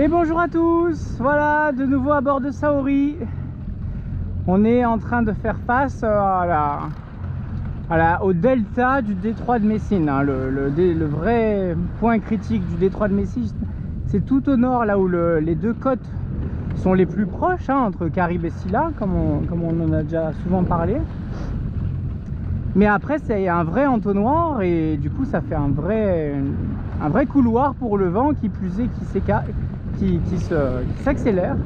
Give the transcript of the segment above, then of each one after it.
Et bonjour à tous, voilà de nouveau à bord de Saori. On est en train de faire face au delta du détroit de Messine, hein. Le vrai point critique du détroit de Messine, c'est tout au nord, là où les deux côtes sont les plus proches, hein, entre Caribe et Silla, comme on en a déjà souvent parlé. Mais après c'est un vrai entonnoir et du coup ça fait un vrai couloir pour le vent, qui plus est qui s'accélère.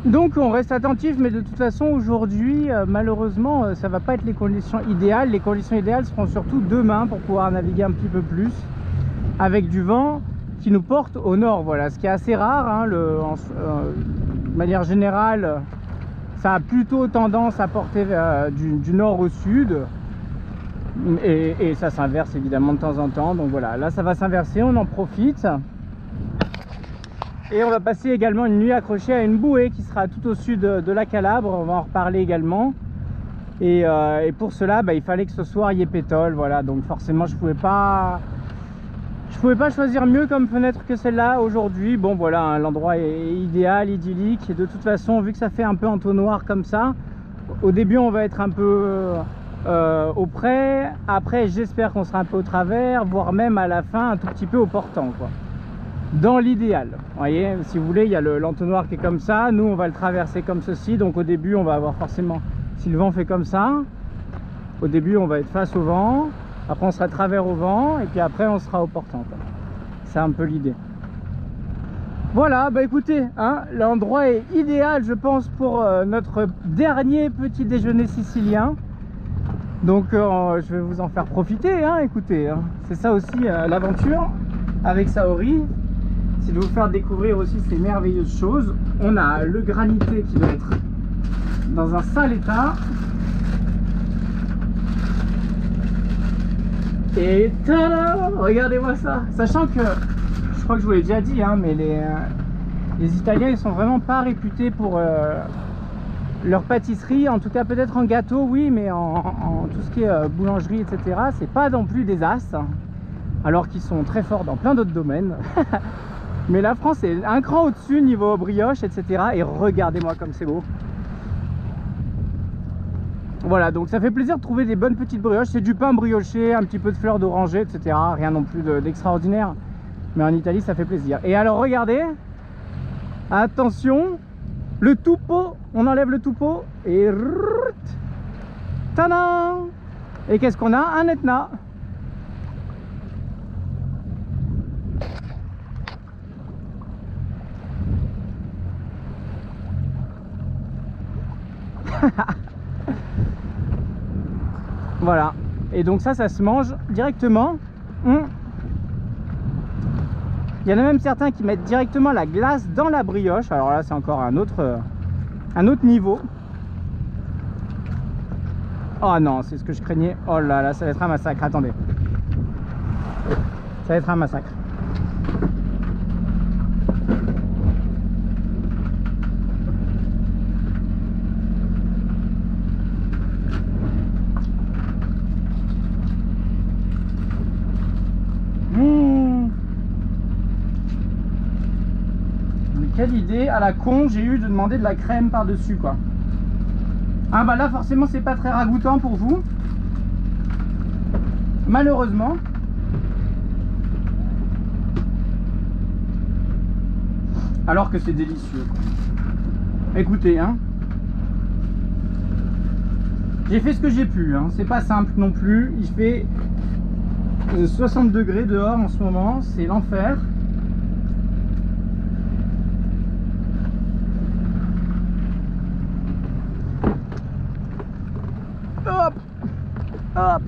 Donc on reste attentif, mais de toute façon aujourd'hui malheureusement ça va pas être les conditions idéales. Les conditions idéales seront surtout demain pour pouvoir naviguer un petit peu plus avec du vent qui nous porte au nord, voilà, ce qui est assez rare, hein. De manière générale ça a plutôt tendance à porter du nord au sud, et ça s'inverse évidemment de temps en temps. Donc voilà, là ça va s'inverser, on en profite. Et on va passer également une nuit accrochée à une bouée qui sera tout au sud de la Calabre, on va en reparler également. Et pour cela il fallait que ce soir il y ait pétole, voilà, donc forcément je pouvais pas choisir mieux comme fenêtre que celle-là aujourd'hui. Bon voilà, hein, l'endroit est idéal, idyllique, et de toute façon vu que ça fait un peu entonnoir comme ça, au début on va être un peu au près, après j'espère qu'on sera un peu au travers, voire même à la fin un tout petit peu au portant, quoi. Dans l'idéal, vous voyez, si vous voulez, il y a l'entonnoir qui est comme ça, nous on va le traverser comme ceci, donc au début on va avoir forcément, si le vent fait comme ça, au début on va être face au vent, après on sera travers au vent, et puis après on sera au portant. C'est un peu l'idée. Voilà, écoutez, hein, l'endroit est idéal je pense pour notre dernier petit déjeuner sicilien. Donc je vais vous en faire profiter, hein, écoutez, hein. C'est ça aussi l'aventure avec Saori, c'est de vous faire découvrir aussi ces merveilleuses choses. On a le granité qui doit être dans un sale état. Et tada, regardez-moi ça. Sachant que, je crois que je vous l'ai déjà dit, hein, mais les Italiens ils sont vraiment pas réputés pour leur pâtisserie, en tout cas peut-être en gâteau oui, mais en tout ce qui est boulangerie etc, c'est pas non plus des as, alors qu'ils sont très forts dans plein d'autres domaines. Mais la France est un cran au-dessus niveau brioche etc, et regardez-moi comme c'est beau. Voilà, donc ça fait plaisir de trouver des bonnes petites brioches. C'est du pain brioché, un petit peu de fleurs d'oranger etc, rien non plus d'extraordinaire, mais en Italie ça fait plaisir. Et alors regardez, attention, le toupeau, on enlève le toupeau et tadam, et qu'est-ce qu'on a? Un Etna. Voilà, et donc ça se mange directement. Il y en a même certains qui mettent directement la glace dans la brioche. Alors là c'est encore un autre niveau. Oh non, c'est ce que je craignais. Oh là là, ça va être un massacre, attendez. Ça va être un massacre. Quelle idée à la con j'ai eu de demander de la crème par dessus, quoi. Ah bah là forcément c'est pas très ragoûtant pour vous, malheureusement. Alors que c'est délicieux, quoi. Écoutez, hein, j'ai fait ce que j'ai pu, hein. C'est pas simple non plus, il fait 60 degrés dehors en ce moment, c'est l'enfer. Hop, hop,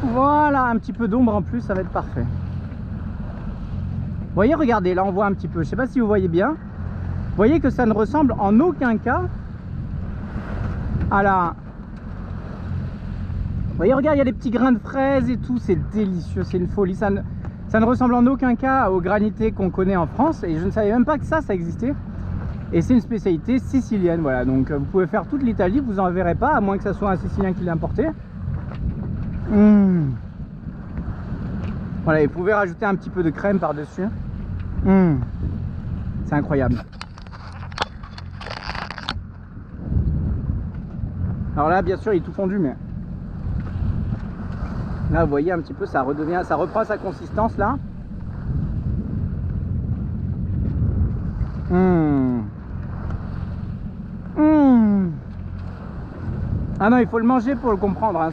voilà, un petit peu d'ombre en plus, ça va être parfait. Vous voyez, regardez, là on voit un petit peu, je sais pas si vous voyez bien. Vous voyez que ça ne ressemble en aucun cas à la... Vous voyez, regarde, il y a des petits grains de fraises et tout, c'est délicieux, c'est une folie. Ça ne ressemble en aucun cas au granité qu'on connaît en France, et je ne savais même pas que ça existait. Et c'est une spécialité sicilienne, voilà. Donc vous pouvez faire toute l'Italie, vous en verrez pas, à moins que ça soit un Sicilien qui l'ait importé. Voilà, et vous pouvez rajouter un petit peu de crème par dessus. C'est incroyable. Alors là, bien sûr, il est tout fondu, mais là, vous voyez un petit peu, ça redevient, ça reprend sa consistance là. Ah non, il faut le manger pour le comprendre. Hein.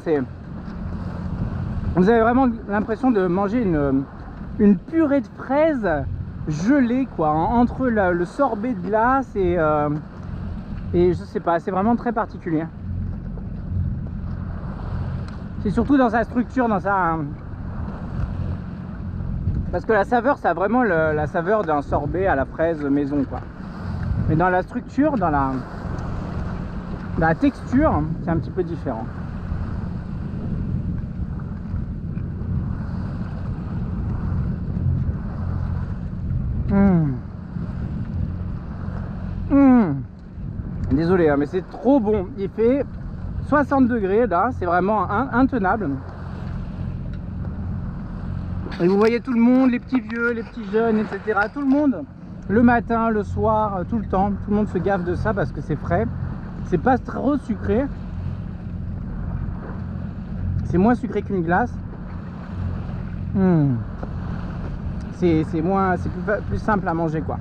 Vous avez vraiment l'impression de manger une purée de fraises gelée, quoi, entre le sorbet de glace et je sais pas, c'est vraiment très particulier. C'est surtout dans sa structure, dans sa... Parce que la saveur, ça a vraiment la saveur d'un sorbet à la fraise maison, quoi. Mais dans la structure, dans la texture, c'est un petit peu différent. Désolé, hein, mais c'est trop bon. Il fait 60 degrés là, c'est vraiment intenable. Et vous voyez tout le monde, les petits vieux, les petits jeunes, etc. Tout le monde, le matin, le soir, tout le temps, tout le monde se gaffe de ça parce que c'est frais. C'est pas trop sucré. C'est moins sucré qu'une glace. C'est plus simple à manger, quoi.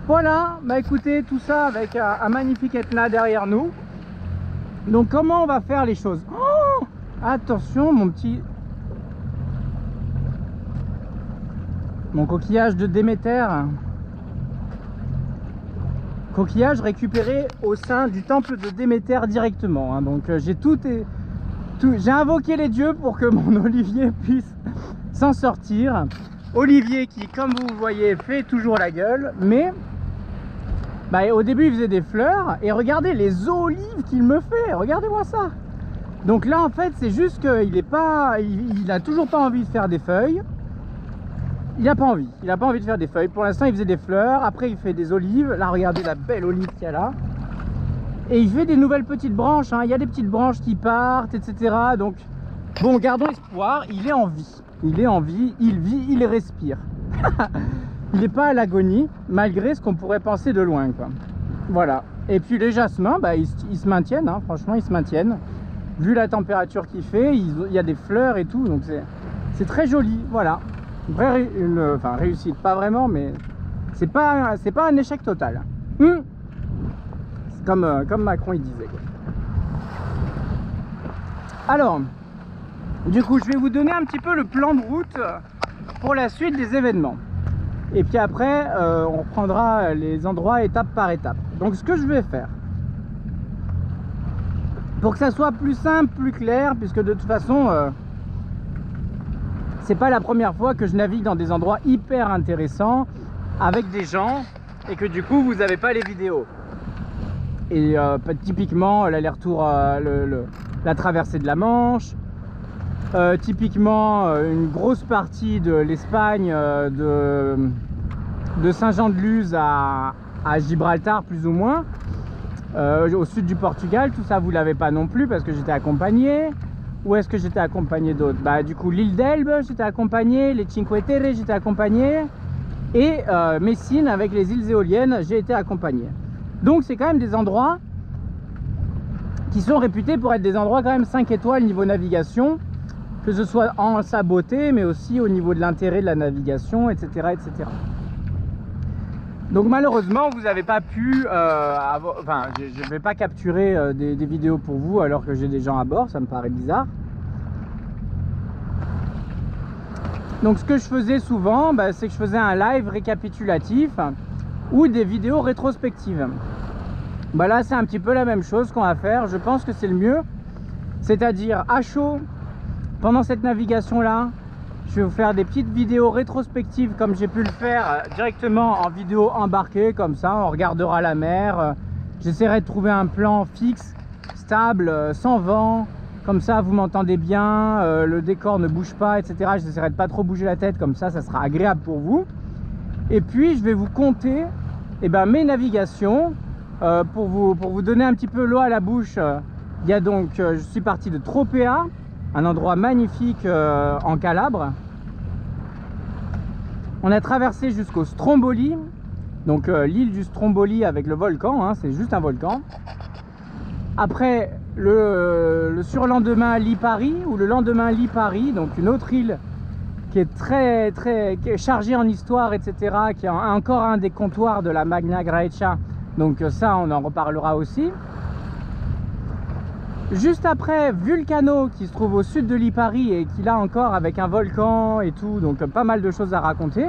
Voilà, bah écoutez, tout ça avec un magnifique Etna derrière nous. Donc comment on va faire les choses? Oh, attention, mon coquillage de Déméter. Coquillage récupéré au sein du temple de Déméter directement. Hein. Donc j'ai invoqué les dieux pour que mon olivier puisse s'en sortir. Olivier qui, comme vous voyez, fait toujours la gueule, mais bah, au début il faisait des fleurs, et regardez les olives qu'il me fait, regardez-moi ça. Donc là en fait c'est juste qu'il a toujours pas envie de faire des feuilles. Il a pas envie de faire des feuilles. Pour l'instant il faisait des fleurs, après il fait des olives. Là regardez la belle olive qu'il y a là. Et il fait des nouvelles petites branches, hein. Il y a des petites branches qui partent, etc. Donc bon, gardons espoir, il est en vie. Il est en vie, il vit, il respire. Il n'est pas à l'agonie, malgré ce qu'on pourrait penser de loin, quoi. Voilà. Et puis les jasmins, bah, ils se maintiennent, hein. Franchement, ils se maintiennent. Vu la température qu'il fait, il y a des fleurs et tout, donc c'est très joli. Voilà. Enfin, réussite, pas vraiment, mais c'est pas un échec total. Comme Macron il disait, quoi. Alors, du coup, je vais vous donner un petit peu le plan de route pour la suite des événements. Et puis après, on reprendra les endroits étape par étape. Donc ce que je vais faire, pour que ça soit plus simple, plus clair, puisque de toute façon, c'est pas la première fois que je navigue dans des endroits hyper intéressants avec des gens et que du coup, vous n'avez pas les vidéos. Et typiquement, l'aller-retour, la traversée de la Manche, typiquement une grosse partie de l'Espagne, de Saint-Jean-de-Luz à Gibraltar plus ou moins, au sud du Portugal. Tout ça vous l'avez pas non plus parce que j'étais accompagné. Où est-ce que j'étais accompagné d'autres? Bah du coup l'île d'Elbe j'étais accompagné, les Cinque Terre j'étais accompagné, et Messine avec les îles éoliennes j'ai été accompagné. Donc c'est quand même des endroits qui sont réputés pour être des endroits quand même 5 étoiles niveau navigation, que ce soit en sa beauté, mais aussi au niveau de l'intérêt de la navigation, etc. etc. Donc malheureusement, vous n'avez pas pu... enfin, je ne vais pas capturer des vidéos pour vous alors que j'ai des gens à bord, ça me paraît bizarre. Donc ce que je faisais souvent, bah, c'est que je faisais un live récapitulatif ou des vidéos rétrospectives. Bah là, c'est un petit peu la même chose qu'on va faire. Je pense que c'est le mieux. C'est-à-dire à chaud, pendant cette navigation-là, je vais vous faire des petites vidéos rétrospectives comme j'ai pu le faire directement en vidéo embarquée, comme ça on regardera la mer. J'essaierai de trouver un plan fixe, stable, sans vent, comme ça vous m'entendez bien, le décor ne bouge pas, etc. J'essaierai de pas trop bouger la tête, comme ça sera agréable pour vous. Et puis je vais vous compter mes navigations pour vous donner un petit peu l'eau à la bouche. Il y a donc, je suis parti de Tropea, un endroit magnifique en Calabre. On a traversé jusqu'au Stromboli, donc l'île du Stromboli avec le volcan, hein, c'est juste un volcan. Après le surlendemain Lipari, ou le lendemain Lipari, donc une autre île qui est qui est chargée en histoire, etc., qui est encore un des comptoirs de la Magna Graecia, donc ça on en reparlera aussi. Juste après Vulcano, qui se trouve au sud de Lipari et qui là encore avec un volcan et tout, donc pas mal de choses à raconter.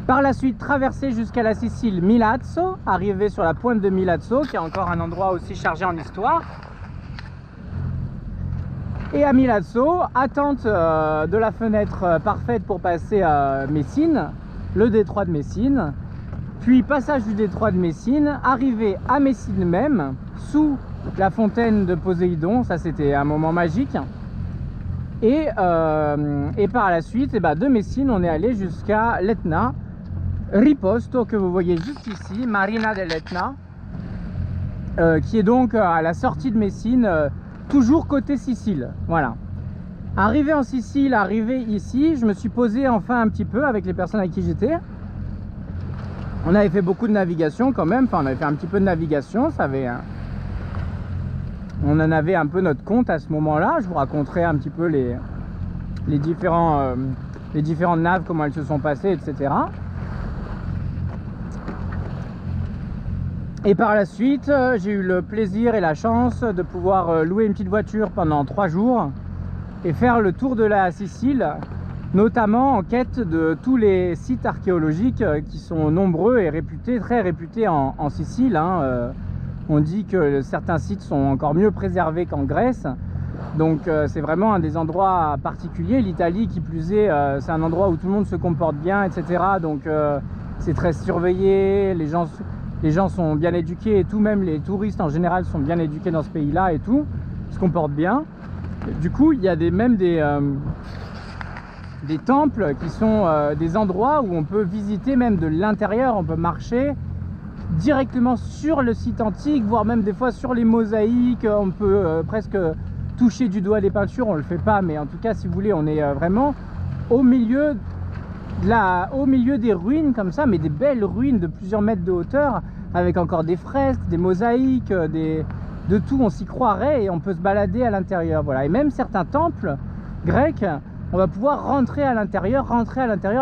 Par la suite, traverser jusqu'à la Sicile Milazzo, arriver sur la pointe de Milazzo, qui est encore un endroit aussi chargé en histoire. Et à Milazzo, attente de la fenêtre parfaite pour passer à Messine, le détroit de Messine. Puis passage du détroit de Messine, arrivé à Messine même, sous la fontaine de Poséidon, ça c'était un moment magique. Et par la suite, de Messine, on est allé jusqu'à l'Etna, Riposto, que vous voyez juste ici, Marina dell'Etna, qui est donc à la sortie de Messine, toujours côté Sicile. Voilà. Arrivé en Sicile, arrivé ici, je me suis posé enfin un petit peu avec les personnes avec qui j'étais. On avait fait beaucoup de navigation quand même, enfin on avait fait un petit peu de navigation, ça avait on en avait un peu notre compte à ce moment-là. Je vous raconterai un petit peu les différentes naves, comment elles se sont passées, etc. Et par la suite, j'ai eu le plaisir et la chance de pouvoir louer une petite voiture pendant 3 jours et faire le tour de la Sicile, notamment en quête de tous les sites archéologiques qui sont nombreux et réputés, très réputés en Sicile, hein. On dit que certains sites sont encore mieux préservés qu'en Grèce, donc c'est vraiment un des endroits particuliers. L'Italie, qui plus est, c'est un endroit où tout le monde se comporte bien, etc. Donc c'est très surveillé, les gens sont bien éduqués et tout, même les touristes en général sont bien éduqués dans ce pays-là et tout, se comportent bien. Du coup, il y a même des temples qui sont des endroits où on peut visiter même de l'intérieur, on peut marcher directement sur le site antique, voire même des fois sur les mosaïques, on peut presque toucher du doigt les peintures, on le fait pas, mais en tout cas si vous voulez, on est vraiment au milieu des ruines comme ça, mais des belles ruines de plusieurs mètres de hauteur, avec encore des fresques, des mosaïques, de tout, on s'y croirait et on peut se balader à l'intérieur. Voilà. Et même certains temples grecs, on va pouvoir rentrer à l'intérieur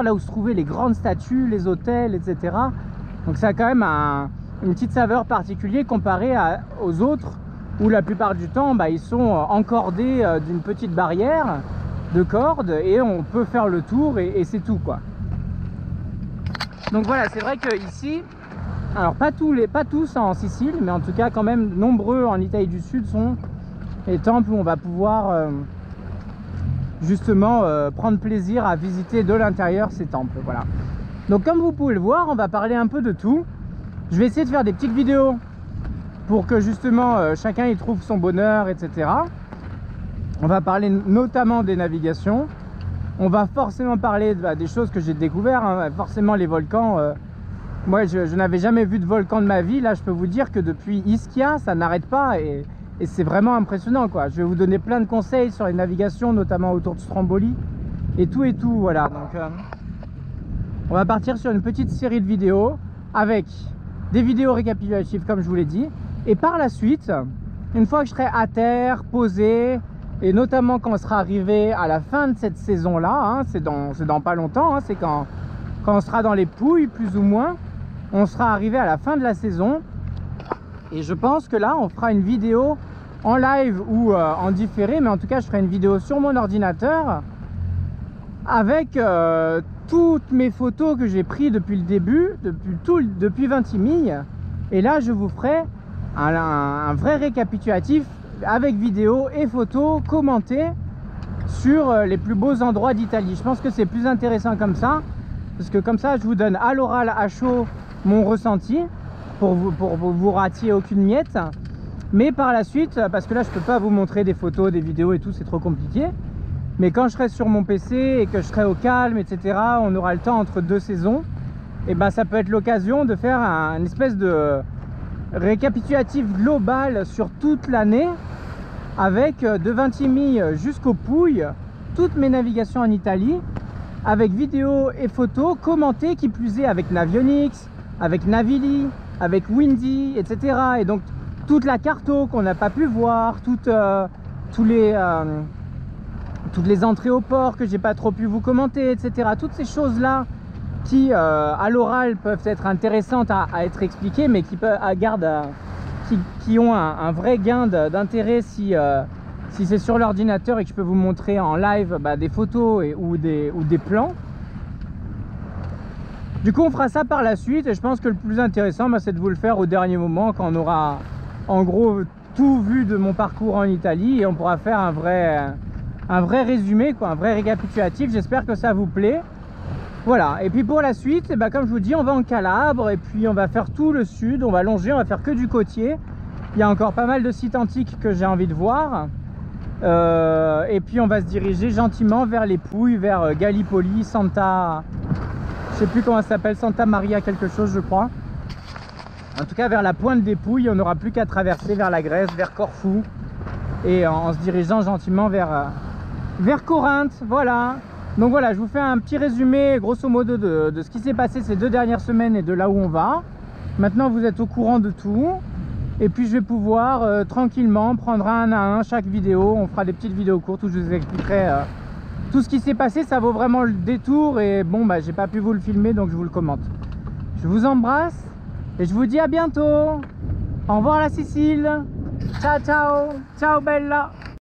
là où se trouvaient les grandes statues, les hôtels, etc. Donc ça a quand même une petite saveur particulière comparée aux autres, où la plupart du temps ils sont encordés d'une petite barrière de cordes et on peut faire le tour et c'est tout, quoi. Donc voilà, c'est vrai que ici, alors pas tous en Sicile, mais en tout cas quand même nombreux en Italie du Sud sont les temples où on va pouvoir justement prendre plaisir à visiter de l'intérieur ces temples. Voilà. Donc comme vous pouvez le voir, on va parler un peu de tout. Je vais essayer de faire des petites vidéos pour que justement chacun y trouve son bonheur, etc. On va parler notamment des navigations. On va forcément parler des choses que j'ai découvertes, hein. Forcément les volcans. Moi je n'avais jamais vu de volcan de ma vie. Là je peux vous dire que depuis Ischia ça n'arrête pas et c'est vraiment impressionnant, quoi. Je vais vous donner plein de conseils sur les navigations, notamment autour de Stromboli et tout, voilà. Donc on va partir sur une petite série de vidéos avec des vidéos récapitulatives comme je vous l'ai dit. Et par la suite, une fois que je serai à terre, posé, et notamment quand on sera arrivé à la fin de cette saison-là, hein, c'est dans pas longtemps, hein, c'est quand on sera dans les Pouilles, plus ou moins, on sera arrivé à la fin de la saison. Et je pense que là, on fera une vidéo en live ou en différé, mais en tout cas, je ferai une vidéo sur mon ordinateur avec toutes mes photos que j'ai prises depuis le début, depuis Ventimille. Et là, je vous ferai un vrai récapitulatif avec vidéo et photos commentées sur les plus beaux endroits d'Italie. Je pense que c'est plus intéressant comme ça, parce que comme ça, je vous donne à l'oral, à chaud, mon ressenti, pour vous ratiez aucune miette. Mais par la suite, parce que là, je peux pas vous montrer des photos, des vidéos et tout, c'est trop compliqué. Mais quand je serai sur mon PC et que je serai au calme, etc., on aura le temps entre 2 saisons, et ben ça peut être l'occasion de faire une espèce de récapitulatif global sur toute l'année avec de Vintimille jusqu'aux Pouilles, toutes mes navigations en Italie, avec vidéos et photos commentées, qui plus est avec Navionics, avec Navili, avec Windy, etc. Et donc toute la carto qu'on n'a pas pu voir, toutes les entrées au port que j'ai pas trop pu vous commenter, etc. Toutes ces choses-là qui, à l'oral, peuvent être intéressantes à être expliquées, mais qui ont un vrai gain d'intérêt si c'est sur l'ordinateur et que je peux vous montrer en live des photos ou des plans. Du coup, on fera ça par la suite, et je pense que le plus intéressant, c'est de vous le faire au dernier moment, quand on aura en gros tout vu de mon parcours en Italie, et on pourra faire un vrai résumé, quoi, un vrai récapitulatif. J'espère que ça vous plaît. Voilà, et puis pour la suite, comme je vous dis, on va en Calabre, et puis on va faire tout le sud, on va longer, on va faire que du côtier. Il y a encore pas mal de sites antiques que j'ai envie de voir. Et puis on va se diriger gentiment vers les Pouilles, vers Gallipoli, Santa... Je sais plus comment ça s'appelle, Santa Maria quelque chose, je crois. En tout cas, vers la pointe des Pouilles, on n'aura plus qu'à traverser vers la Grèce, vers Corfou. Et en se dirigeant gentiment vers Corinthe, voilà. Donc voilà, je vous fais un petit résumé grosso modo de ce qui s'est passé ces 2 dernières semaines et de là où on va. Maintenant vous êtes au courant de tout, et puis je vais pouvoir tranquillement prendre un à un chaque vidéo. On fera des petites vidéos courtes où je vous expliquerai tout ce qui s'est passé. Ça vaut vraiment le détour, et bon j'ai pas pu vous le filmer, donc je vous le commente. Je vous embrasse et je vous dis à bientôt. Au revoir la Sicile. Ciao ciao, ciao bella.